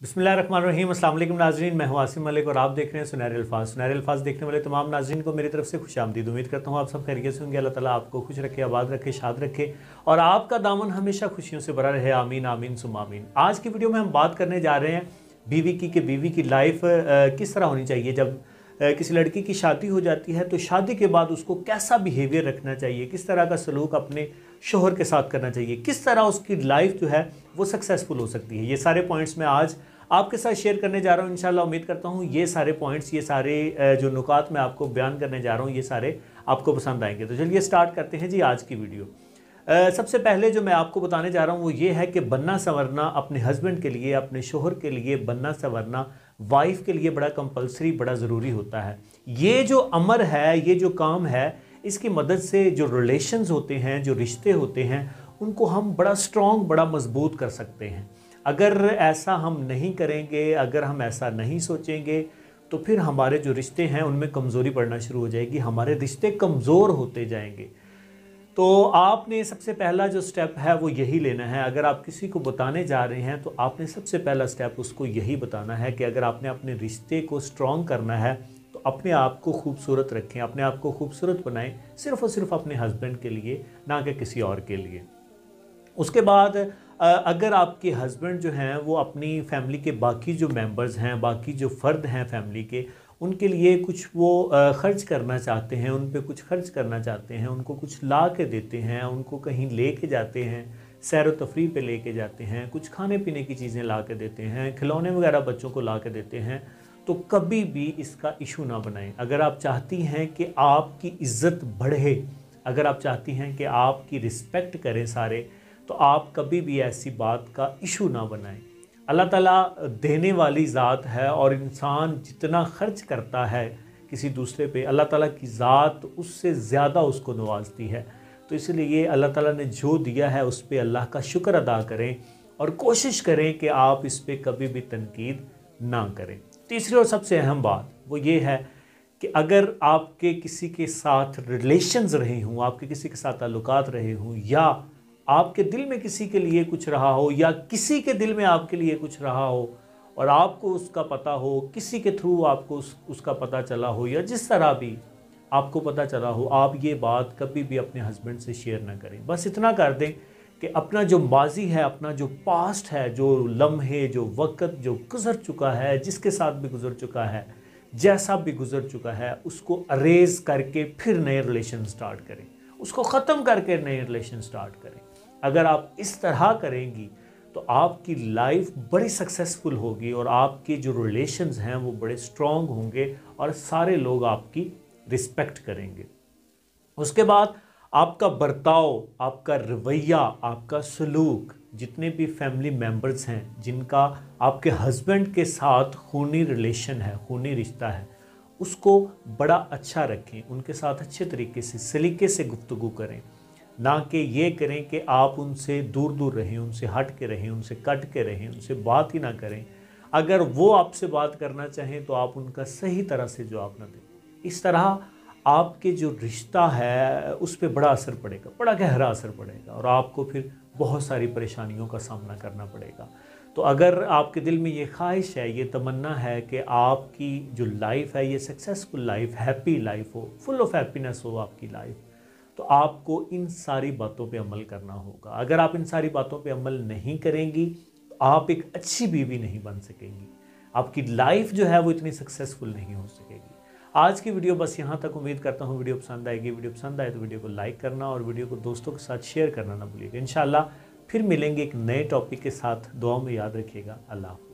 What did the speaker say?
बिस्मिल्लाहिर्रहमानिर्रहीम। अस्सलाम वालेकुम नाज़रीन, मैं हूं आसिम मलिक और आप देख रहे हैं सुनहरे अल्फाज। सुनहरे अल्फाज देखने वाले तमाम नाज़रीन को मेरी तरफ से खुशामदीद। उम्मीद करता हूं आप सब खैरियत से होंगे। अल्लाह ताला आपको खुश रखे, आबाद रखे, शाद रखे और आपका दामन हमेशा खुशियों से भरा रहे। आमीन आमीन सुम्मा आमीन। आज की वीडियो में हम बात करने जा रहे हैं बीवी की लाइफ किस तरह होनी चाहिए। जब किसी लड़की की शादी हो जाती है तो शादी के बाद उसको कैसा बिहेवियर रखना चाहिए, किस तरह का सलूक अपने शोहर के साथ करना चाहिए, किस तरह उसकी लाइफ जो है वो सक्सेसफुल हो सकती है। ये सारे पॉइंट्स मैं आज आपके साथ शेयर करने जा रहा हूँ। इंशाल्लाह उम्मीद करता हूँ ये सारे पॉइंट्स, ये सारे जो नुकात मैं आपको बयान करने जा रहा हूँ, ये सारे आपको पसंद आएंगे। तो चलिए स्टार्ट करते हैं जी आज की वीडियो। सबसे पहले जो मैं आपको बताने जा रहा हूँ वो ये है कि बनना संवरना अपने हस्बैंड के लिए, अपने शोहर के लिए बनना संवरना वाइफ के लिए बड़ा कंपलसरी, बड़ा ज़रूरी होता है। ये जो अमर है, ये जो काम है, इसकी मदद से जो रिलेशंस होते हैं, जो रिश्ते होते हैं, उनको हम बड़ा स्ट्रॉन्ग, बड़ा मजबूत कर सकते हैं। अगर ऐसा हम नहीं करेंगे, अगर हम ऐसा नहीं सोचेंगे तो फिर हमारे जो रिश्ते हैं उनमें कमज़ोरी पड़ना शुरू हो जाएगी, हमारे रिश्ते कमज़ोर होते जाएंगे। तो आपने सबसे पहला जो स्टेप है वो यही लेना है। अगर आप किसी को बताने जा रहे हैं तो आपने सबसे पहला स्टेप उसको यही बताना है कि अगर आपने अपने रिश्ते को स्ट्रॉन्ग करना है तो अपने आप को खूबसूरत रखें, अपने आप को खूबसूरत बनाएं, सिर्फ़ और सिर्फ अपने हस्बैंड के लिए, ना कि किसी और के लिए। उसके बाद अगर आपके हस्बैंड जो हैं वो अपनी फैमिली के बाकी जो मेंबर्स हैं, बाकी जो फ़र्द हैं फैमिली के, उनके लिए कुछ वो ख़र्च करना चाहते हैं, उन पे कुछ खर्च करना चाहते हैं, उनको कुछ ला के देते हैं, उनको कहीं ले के जाते हैं, सैर व तफरीह पे ले के जाते हैं, कुछ खाने पीने की चीज़ें ला के देते हैं, खिलौने वगैरह बच्चों को ला के देते हैं, तो कभी भी इसका इशू ना बनाएं। अगर आप चाहती हैं कि आपकी इज़्ज़त बढ़े, अगर आप चाहती हैं कि आपकी रिस्पेक्ट करें सारे, तो आप कभी भी ऐसी बात का इशू ना बनाएं। अल्लाह ताला देने वाली ज़ात है और इंसान जितना खर्च करता है किसी दूसरे पे, अल्लाह ताला की ज़ात उससे ज़्यादा उसको नवाजती है। तो इसलिए अल्लाह ताला ने जो दिया है उस पे अल्लाह का शुक्र अदा करें और कोशिश करें कि आप इस पे कभी भी तनकीद ना करें। तीसरी और सबसे अहम बात वो ये है कि अगर आपके किसी के साथ रिलेशंस रहे हों, आपके किसी के साथ ताल्लुकात रहे हों, या आपके दिल में किसी के लिए कुछ रहा हो, या किसी के दिल में आपके लिए कुछ रहा हो और आपको उसका पता हो, किसी के थ्रू आपको उसका पता चला हो, या जिस तरह भी आपको पता चला हो, आप ये बात कभी भी अपने हस्बैंड से शेयर ना करें। बस इतना कर दें कि अपना जो माजी है, अपना जो पास्ट है, जो लम्हे, जो वक़्त जो गुज़र चुका है, जिसके साथ भी गुज़र चुका है, जैसा भी गुज़र चुका है, उसको अरेज करके फिर नए रिलेशन स्टार्ट करें, उसको ख़त्म करके नए रिलेशन स्टार्ट करें। अगर आप इस तरह करेंगी तो आपकी लाइफ बड़ी सक्सेसफुल होगी और आपके जो रिलेशंस हैं वो बड़े स्ट्रॉन्ग होंगे और सारे लोग आपकी रिस्पेक्ट करेंगे। उसके बाद आपका बर्ताव, आपका रवैया, आपका सलूक, जितने भी फैमिली मेम्बर्स हैं जिनका आपके हस्बैंड के साथ खूनी रिलेशन है, खूनी रिश्ता है, उसको बड़ा अच्छा रखें, उनके साथ अच्छे तरीके से, सलीके से गुफ्तगू करें, ना कि ये करें कि आप उनसे दूर दूर रहें, उनसे हट के रहें, उनसे कट के रहें, उनसे बात ही ना करें। अगर वो आपसे बात करना चाहें तो आप उनका सही तरह से जवाब ना दें। इस तरह आपके जो रिश्ता है उस पर बड़ा असर पड़ेगा, बड़ा गहरा असर पड़ेगा और आपको फिर बहुत सारी परेशानियों का सामना करना पड़ेगा। तो अगर आपके दिल में ये ख्वाहिश है, ये तमन्ना है कि आपकी जो लाइफ है ये सक्सेसफुल लाइफ, हैप्पी लाइफ हो, फुल ऑफ हैप्पीनेस हो आपकी लाइफ, तो आपको इन सारी बातों पे अमल करना होगा। अगर आप इन सारी बातों पे अमल नहीं करेंगी तो आप एक अच्छी बीवी नहीं बन सकेंगी, आपकी लाइफ जो है वो इतनी सक्सेसफुल नहीं हो सकेगी। आज की वीडियो बस यहाँ तक। उम्मीद करता हूँ वीडियो पसंद आएगी। वीडियो पसंद आए तो वीडियो को लाइक करना और वीडियो को दोस्तों के साथ शेयर करना ना भूलिएगा। इंशाल्लाह फिर मिलेंगे एक नए टॉपिक के साथ। दुआ में याद रखिएगा। अल्लाह।